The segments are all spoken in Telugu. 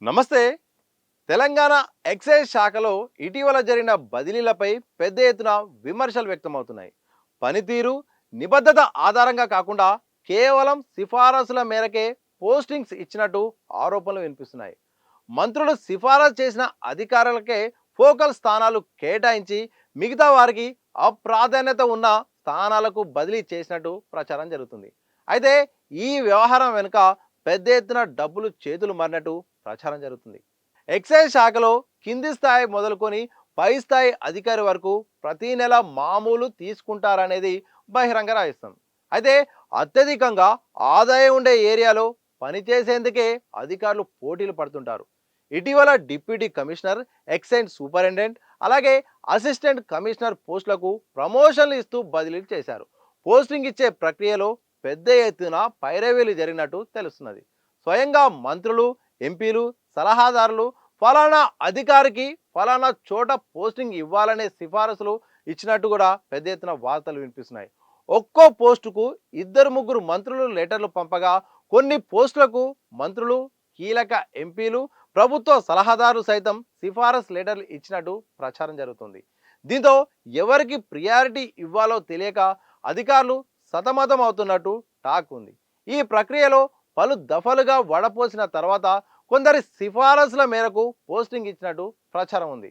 నమస్తే. తెలంగాణ ఎక్సైజ్ శాఖలో ఇటీవల జరిగిన బదిలీలపై పెద్ద ఎత్తున విమర్శలు వ్యక్తమవుతున్నాయి. పనితీరు, నిబద్ధత ఆధారంగా కాకుండా కేవలం సిఫారసుల మేరకే పోస్టింగ్స్ ఇచ్చినట్టు ఆరోపణలు వినిపిస్తున్నాయి. మంత్రులు సిఫారసు చేసిన అధికారులకే ఫోకల్ స్థానాలు కేటాయించి మిగతా వారికి అప్రాధాన్యత ఉన్న స్థానాలకు బదిలీ చేసినట్టు ప్రచారం జరుగుతుంది. అయితే ఈ వ్యవహారం వెనుక పెద్ద ఎత్తున డబ్బులు చేతులు మారినట్టు ప్రచారం జరుగుతుంది. ఎక్సైజ్ శాఖలో కింది స్థాయి మొదలుకొని పై స్థాయి అధికారి వరకు ప్రతి నెల మామూలు తీసుకుంటారనేది బహిరంగ రహస్యం. అయితే అత్యధికంగా ఆదాయం ఉండే ఏరియాలో పనిచేసేందుకే అధికారులు పోటీలు పడుతుంటారు. ఇటీవల డిప్యూటీ కమిషనర్, ఎక్సైజ్ సూపరింటెండెంట్, అలాగే అసిస్టెంట్ కమిషనర్ పోస్టులకు ప్రమోషన్లు ఇస్తూ బదిలీలు చేశారు. పోస్టింగ్ ఇచ్చే ప్రక్రియలో పెద్ద ఎత్తున పైరవీలు జరిగినట్టు తెలుస్తున్నది. స్వయంగా మంత్రులు, ఎంపీలు, సలహాదారులు ఫలానా అధికారికి ఫలానా చోట పోస్టింగ్ ఇవ్వాలనే సిఫారసులు ఇచ్చినట్టు కూడా పెద్ద ఎత్తున వార్తలు వినిపిస్తున్నాయి. ఒక్కో పోస్టుకు ఇద్దరు ముగ్గురు మంత్రులు లెటర్లు పంపగా కొన్ని పోస్టులకు మంత్రులు, కీలక ఎంపీలు, ప్రభుత్వ సలహాదారులు సైతం సిఫారసు లెటర్లు ఇచ్చినట్టు ప్రచారం జరుగుతుంది. దీంతో ఎవరికి ప్రియారిటీ ఇవ్వాలో తెలియక అధికారులు సతమతం అవుతున్నట్టు టాక్ ఉంది. ఈ ప్రక్రియలో పలు దఫలుగా వడపోసిన తర్వాత కొందరి సిఫారసుల మేరకు పోస్టింగ్ ఇచ్చినట్టు ప్రచారం ఉంది.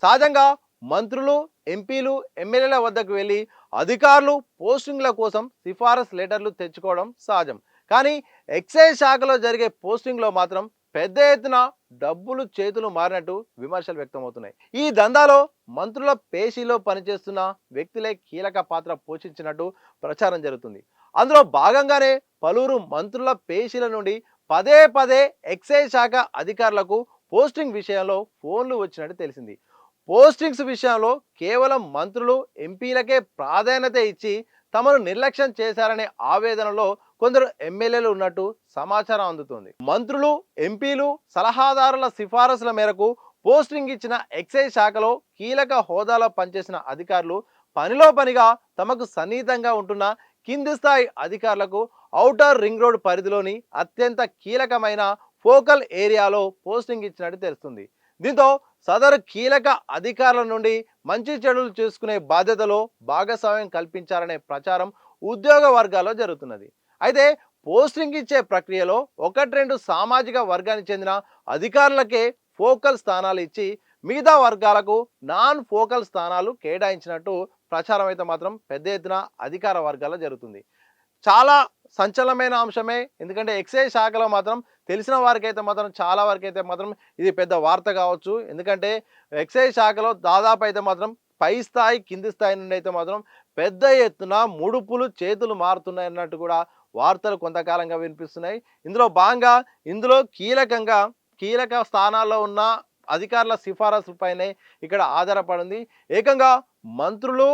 సహజంగా మంత్రులు, ఎంపీలు, ఎమ్మెల్యేల వద్దకు వెళ్ళి అధికారులు పోస్టింగ్ల కోసం సిఫారసు లెటర్లు తెచ్చుకోవడం సహజం. కానీ ఎక్సైజ్ శాఖలో జరిగే పోస్టింగ్లో మాత్రం పెద్ద ఎత్తున డబ్బులు చేతులు మారినట్టు విమర్శలు వ్యక్తమవుతున్నాయి. ఈ దందాలో మంత్రుల పేషీలో పనిచేస్తున్న వ్యక్తులే కీలక పాత్ర పోషించినట్టు ప్రచారం జరుగుతుంది. అందులో భాగంగానే పలువురు మంత్రుల పేషీల నుండి పదే పదే ఎక్సైజ్ శాఖ అధికారులకు పోస్టింగ్ విషయంలో ఫోన్లు వచ్చినట్టు తెలిసింది. పోస్టింగ్స్ విషయంలో కేవలం మంత్రులు, ఎంపీలకే ప్రాధాన్యత ఇచ్చి తమను నిర్లక్ష్యం చేశారనే ఆవేదనలో కొందరు ఎమ్మెల్యేలు ఉన్నట్టు సమాచారం అందుతుంది. మంత్రులు, ఎంపీలు, సలహాదారుల సిఫారసుల మేరకు పోస్టింగ్ ఇచ్చిన ఎక్సైజ్ శాఖలో కీలక హోదాలో పనిచేసిన అధికారులు పనిలో పనిగా తమకు సన్నిహితంగా ఉంటున్న కింది స్థాయి అధికారులకు ఔటర్ రింగ్ రోడ్ పరిధిలోని అత్యంత కీలకమైన ఫోకల్ ఏరియాలో పోస్టింగ్ ఇచ్చినట్టు తెలుస్తుంది. దీంతో సదరు కీలక అధికారుల నుండి మంచి చెడులు చూసుకునే బాధ్యతలో భాగస్వామ్యం కల్పించారనే ప్రచారం ఉద్యోగ వర్గాల్లో జరుగుతున్నది. అయితే పోస్టింగ్ ఇచ్చే ప్రక్రియలో ఒకటి రెండు సామాజిక వర్గానికి చెందిన అధికారులకే ఫోకల్ స్థానాలు ఇచ్చి మిగతా వర్గాలకు నాన్ ఫోకల్ స్థానాలు కేటాయించినట్టు ప్రచారం అయితే మాత్రం పెద్ద ఎత్తున అధికార వర్గాల్లో జరుగుతుంది. చాలా సంచలనమైన అంశమే. ఎందుకంటే ఎక్సైజ్ శాఖలో మాత్రం తెలిసిన వారికైతే మాత్రం చాలా వరకైతే మాత్రం ఇది పెద్ద వార్త కావచ్చు. ఎందుకంటే ఎక్సైజ్ శాఖలో దాదాపు అయితే మాత్రం పై స్థాయి, కింది స్థాయి నుండి అయితే మాత్రం పెద్ద ఎత్తున ముడుపులు చేతులు మారుతున్నాయి అన్నట్టు కూడా వార్తలు కొంతకాలంగా వినిపిస్తున్నాయి. ఇందులో భాగంగా కీలక స్థానాల్లో ఉన్న అధికారుల సిఫారసులపైనే ఇక్కడ ఆధారపడింది. ఏకంగా మంత్రులు,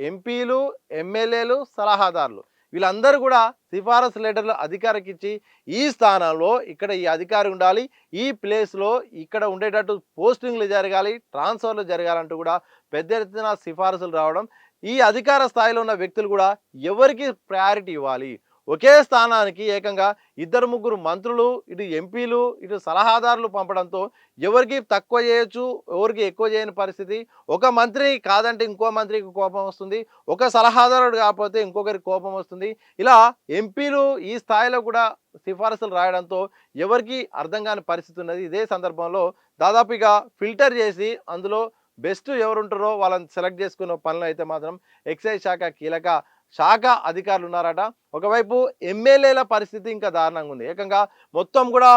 ఎంపీలు, ఎమ్మెల్యేలు, సలహాదారులు వీళ్ళందరూ కూడా సిఫారసు లెటర్లు అధికారికి ఇచ్చి ఈ స్థానంలో ఇక్కడ ఈ అధికారి ఉండాలి, ఈ ప్లేస్లో ఇక్కడ ఉండేటట్టు పోస్టింగ్లు జరగాలి, ట్రాన్స్ఫర్లు జరగాలంటూ కూడా పెద్ద ఎత్తున సిఫారసులు రావడం, ఈ అధికార స్థాయిలో ఉన్న వ్యక్తులు కూడా ఎవరికి ప్రయారిటీ ఇవ్వాలి, ఒకే స్థానానికి ఏకంగా ఇద్దరు ముగ్గురు మంత్రులు, ఇటు ఎంపీలు, ఇటు సలహాదారులు పంపడంతో ఎవరికి తక్కువ చేయొచ్చు, ఎవరికి ఎక్కువ చేయని పరిస్థితి. ఒక మంత్రి కాదంటే ఇంకో మంత్రికి కోపం వస్తుంది, ఒక సలహాదారుడు కాకపోతే ఇంకొకరికి కోపం వస్తుంది. ఇలా ఎంపీలు ఈ స్థాయిలో కూడా సిఫారసులు రాయడంతో ఎవరికి అర్థం కాని పరిస్థితి ఉన్నది. ఇదే సందర్భంలో దాదాపుగా ఫిల్టర్ చేసి అందులో బెస్ట్ ఎవరుంటారో వాళ్ళని సెలెక్ట్ చేసుకున్న పనులు అయితే మాత్రం ఎక్సైజ్ శాఖ కీలక శాఖ అధికారులు ఉన్నారట. ఒకవైపు ఎమ్మెల్యేల పరిస్థితి ఇంకా దారుణంగా ఉంది. ఏకంగా మొత్తం కూడా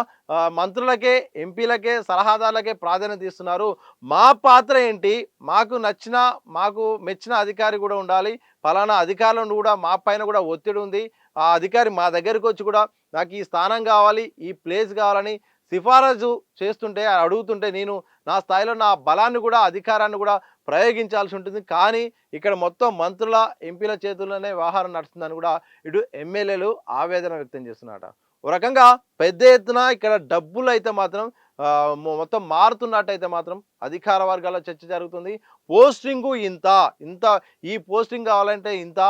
మంత్రులకే, ఎంపీలకే, సలహాదారులకే ప్రాధాన్యత ఇస్తున్నారు. మా పాత్ర ఏంటి, మాకు మెచ్చిన అధికారి కూడా ఉండాలి, ఫలానా అధికారులను కూడా మా పైన కూడా ఒత్తిడి ఉంది, ఆ అధికారి మా దగ్గరికి వచ్చి కూడా నాకు ఈ స్థానం కావాలి, ఈ ప్లేస్ కావాలని సిఫారసు చేస్తుంటే, అడుగుతుంటే నేను నా స్థాయిలో నా బలాన్ని కూడా అధికారాన్ని కూడా ప్రయోగించాల్సి ఉంటుంది. కానీ ఇక్కడ మొత్తం మంత్రుల, ఎంపీల చేతుల్లోనే వ్యవహారం నడుస్తుందని కూడా ఇటు ఎమ్మెల్యేలు ఆవేదన వ్యక్తం చేస్తున్నారట. ఓ రకంగా పెద్ద ఎత్తున ఇక్కడ డబ్బులు అయితే మాత్రం మొత్తం మారుతున్నట్టయితే మాత్రం అధికార వర్గాల చర్చ జరుగుతుంది. పోస్టింగు ఇంత ఇంత ఈ పోస్టింగ్ కావాలంటే ఇంత,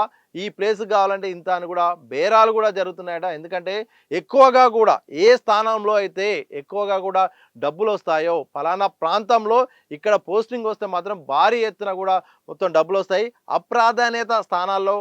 ఈ ప్లేస్ కావాలంటే ఇంత అని కూడా బేరాలు కూడా జరుగుతున్నాయట. ఎందుకంటే ఎక్కువగా కూడా ఏ స్థానంలో అయితే ఎక్కువగా కూడా డబ్బులు వస్తాయో ఫలానా ప్రాంతంలో ఇక్కడ పోస్టింగ్ వస్తే మాత్రం భారీ ఎత్తున కూడా మొత్తం డబ్బులు వస్తాయి. అప్రాధాన్యత స్థానాల్లో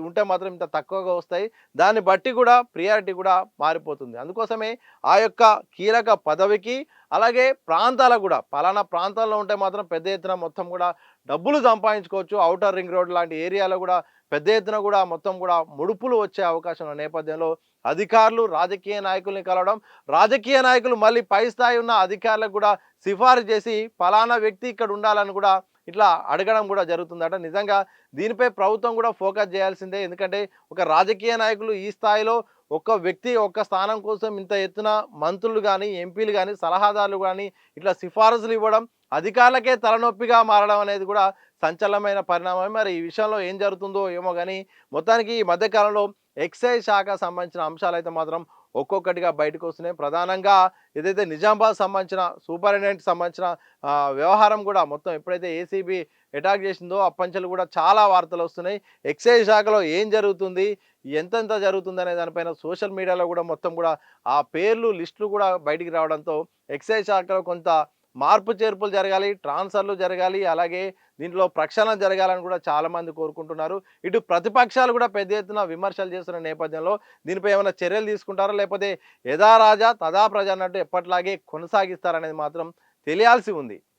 ఉంటే మాత్రం ఇంత తక్కువగా వస్తాయి. దాన్ని బట్టి కూడా ప్రియారిటీ కూడా మారిపోతుంది. అందుకోసమే ఆ యొక్క కీలక పదవికి అలాగే ప్రాంతాలకు కూడా పలానా ప్రాంతాల్లో ఉంటే మాత్రం పెద్ద ఎత్తున మొత్తం కూడా డబ్బులు సంపాదించుకోవచ్చు. ఔటర్ రింగ్ రోడ్ లాంటి ఏరియాలో కూడా పెద్ద ఎత్తున కూడా మొత్తం కూడా ముడుపులు వచ్చే అవకాశం ఉన్న నేపథ్యంలో అధికారులు రాజకీయ నాయకుల్ని కలవడం, రాజకీయ నాయకులు మళ్ళీ పై స్థాయి ఉన్న అధికారులకు కూడా సిఫారసు చేసి పలానా వ్యక్తి ఇక్కడ ఉండాలని కూడా ఇట్లా అడగడం కూడా జరుగుతుందట. నిజంగా దీనిపై ప్రభుత్వం కూడా ఫోకస్ చేయాల్సిందే. ఎందుకంటే ఒక రాజకీయ నాయకులు ఈ స్థాయిలో ఒక్క వ్యక్తి ఒక్క స్థానం కోసం ఇంత ఎత్తున మంత్రులు కానీ ఎంపీలు కానీ సలహాదారులు కానీ ఇట్లా సిఫారసులు ఇవ్వడం అధికారులకే తలనొప్పిగా మారడం అనేది కూడా సంచలనమైన పరిణామం. మరి ఈ విషయంలో ఏం జరుగుతుందో ఏమో కానీ మొత్తానికి ఈ మధ్యకాలంలో ఎక్సైజ్ శాఖ సంబంధించిన అంశాలు అయితే మాత్రం ఒక్కొక్కటిగా బయటకు వస్తున్నాయి. ప్రధానంగా ఏదైతే నిజామాబాద్ సంబంధించిన సూపరింటెండెంట్ సంబంధించిన వ్యవహారం కూడా మొత్తం ఎప్పుడైతే ఏసీబీ అటాక్ చేసిందో అప్పంచెలు కూడా చాలా వార్తలు వస్తున్నాయి. ఎక్సైజ్ శాఖలో ఏం జరుగుతుంది, ఎంతెంత జరుగుతుంది అనే దానిపైన సోషల్ మీడియాలో కూడా మొత్తం కూడా ఆ పేర్లు లిస్టులు కూడా బయటికి రావడంతో ఎక్సైజ్ శాఖలో కొంత మార్పు చేర్పులు జరగాలి, ట్రాన్స్ఫర్లు జరగాలి, అలాగే దీంట్లో ప్రక్షాళన జరగాలని కూడా చాలామంది కోరుకుంటున్నారు. ఇటు ప్రతిపక్షాలు కూడా పెద్ద ఎత్తున విమర్శలు చేస్తున్న నేపథ్యంలో దీనిపై ఏమైనా చర్యలు తీసుకుంటారా, లేకపోతే యథా రాజా తథా ప్రజ అన్నట్టు ఎప్పట్లాగే కొనసాగిస్తారనేది మాత్రం తెలియాల్సి ఉంది.